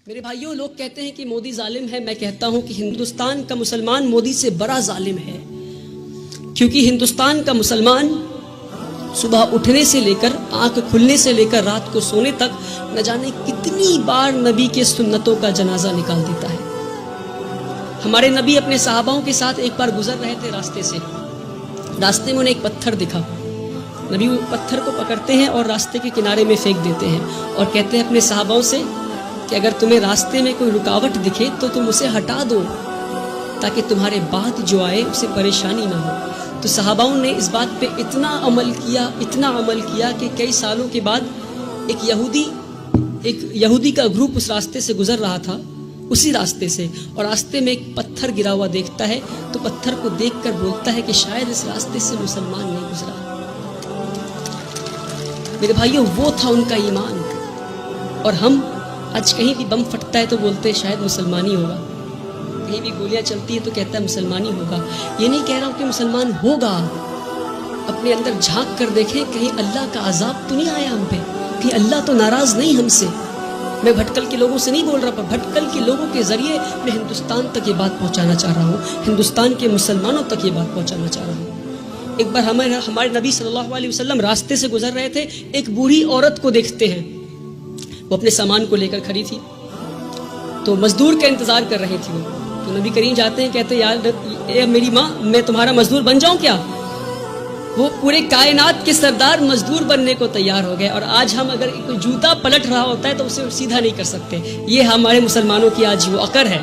میرے بھائیوں، لوگ کہتے ہیں کہ مودی ظالم ہے. میں کہتا ہوں کہ ہندوستان کا مسلمان مودی سے بڑا ظالم ہے، کیونکہ ہندوستان کا مسلمان صبح اٹھنے سے لے کر آنکھ کھلنے سے لے کر رات کو سونے تک نہ جانے کتنی بار نبی کے سنتوں کا جنازہ نکال دیتا ہے. ہمارے نبی اپنے صحاباؤں کے ساتھ ایک بار گزر رہے تھے راستے میں انہیں ایک پتھر دکھا. نبی وہ پتھر کو پکڑتے ہیں اور راستے کے کنارے میں پھینک دیتے ہیں اور کہتے ہیں اپنے صحاباؤں سے کہ اگر تمہیں راستے میں کوئی رکاوٹ دکھے تو تم اسے ہٹا دو تاکہ تمہارے بعد جو آئے اسے پریشانی نہ ہو. تو صحاباؤں نے اس بات پہ اتنا عمل کیا کہ کئی سالوں کے بعد ایک یہودی کا گروپ اس راستے سے گزر رہا تھا، اسی راستے سے، اور راستے میں ایک پتھر گرا ہوا دیکھتا ہے تو پتھر کو دیکھ کر بولتا ہے کہ شاید اس راستے سے مسلمان نہیں گزرا. میرے بھائیوں، وہ تھا ان کا ایمان. اور ہم آج کہیں بھی بم پھٹتا ہے تو بولتے ہیں شاید مسلمانی ہوگا، کہیں بھی گولیاں چلتی ہے تو کہتا ہے مسلمانی ہوگا. یہ نہیں کہہ رہا ہوں کہ مسلمان ہوگا، اپنے اندر جھانک کر دیکھیں کہیں اللہ کا عذاب تو نہیں آیا ہم پہ، کہیں اللہ تو ناراض نہیں ہم سے. میں بھٹکل کے لوگوں سے نہیں بول رہا، پر بھٹکل کے لوگوں کے ذریعے میں ہندوستان تک یہ بات پہنچانا چاہ رہا ہوں، ہندوستان کے مسلمانوں تک یہ بات پہنچانا چاہ رہا ہوں. ایک بار ہمارے نبی صلی اللہ علیہ وسلم راستے سے گزر رہے تھے، ایک بوڑھی عورت کو دیکھتے ہیں. وہ اپنے سامان کو لے کر کھڑی تھی تو مزدور کا انتظار کر رہی تھی. وہ تو نبی کریم جاتے ہیں، کہتے یار اے میری ماں، میں تمہارا مزدور بن جاؤں کیا؟ وہ پورے کائنات کے سردار مزدور بننے کو تیار ہو گئے. اور آج ہم اگر کوئی جوتا پلٹ رہا ہوتا ہے تو اسے سیدھا نہیں کر سکتے. یہ ہمارے مسلمانوں کی آج وہ عقر ہے.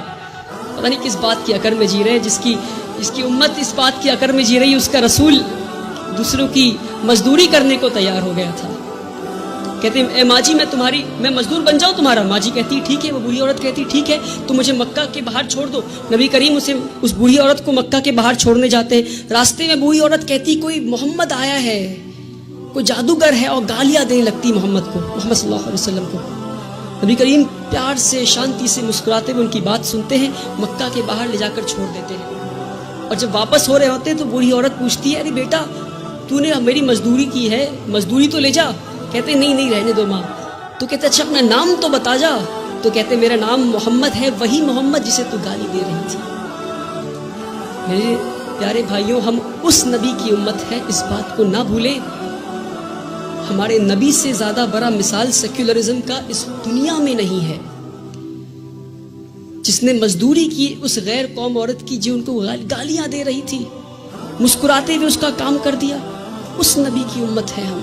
پتہ نہیں کس بات کی عقر میں جی رہے ہیں، جس کی امت اس بات کی عقر میں جی رہی ہے. اس کا رسول دوسروں کی مزدوری کرنے کو تیار ہو گیا تھا. کہتے ہیں اے ماں جی، میں مزدور بن جاؤں تمہارا؟ ماں جی کہتی ٹھیک ہے. وہ بوڑھی عورت کہتی ٹھیک ہے، تو مجھے مکہ کے باہر چھوڑ دو. نبی کریم اس بوڑھی عورت کو مکہ کے باہر چھوڑنے جاتے ہیں. راستے میں بوڑھی عورت کہتی کوئی محمد آیا ہے، کوئی جادوگر ہے، اور گالیاں دینے لگتی محمد صلی اللہ علیہ وسلم کو. نبی کریم پیار سے شانتی سے مسکراتے ہوئے ان کی بات سنتے ہیں، مکہ کے باہر لے جا کر چھوڑ دیتے ہیں. اور جب واپس ہو رہے ہوتے ہیں تو بوڑھی عورت پوچھتی ہے ارے بیٹا، تو نے میری مزدوری کی ہے، مزدوری تو لے جا. کہتے نہیں رہنے دو ماں. تو کہتے اچھا اپنا نام تو بتا جا. تو کہتے میرا نام محمد ہے، وہی محمد جسے تو گالی دے رہی تھی. میرے پیارے بھائیوں، ہم اس نبی کی امت ہے، اس بات کو نہ بھولیں. ہمارے نبی سے زیادہ بڑا مثال سیکولرزم کا اس دنیا میں نہیں ہے. جس نے مزدوری کی اس غیر قوم عورت کی جو ان کو گالیاں دے رہی تھی، مسکراتے ہوئے اس کا کام کر دیا، اس نبی کی امت ہے ہم.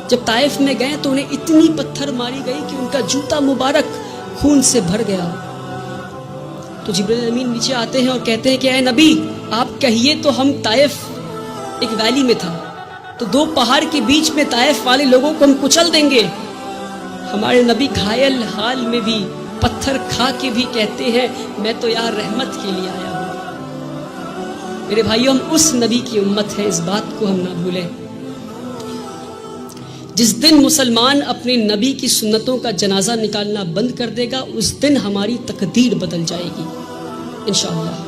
جب طائف میں گئے تو انہیں اتنی پتھر ماری گئی کہ ان کا جوتا مبارک خون سے بھر گیا. تو جبرائیل امین نیچے آتے ہیں اور کہتے ہیں کہ اے نبی، آپ کہیے تو ہم طائف ایک ویلی میں تھا، تو دو پہاڑ کے بیچ میں طائف والے لوگوں کو ہم کچل دیں گے. ہمارے نبی گھائل حال میں بھی، پتھر کھا کے بھی کہتے ہیں میں تو یار رحمت کے لیے آیا ہوں. میرے بھائیوں، ہم اس نبی کی امت ہے، اس بات کو ہم نہ بھولیں. جس دن مسلمان اپنے نبی کی سنتوں کا جنازہ نکالنا بند کر دے گا، اس دن ہماری تقدیر بدل جائے گی انشاءاللہ.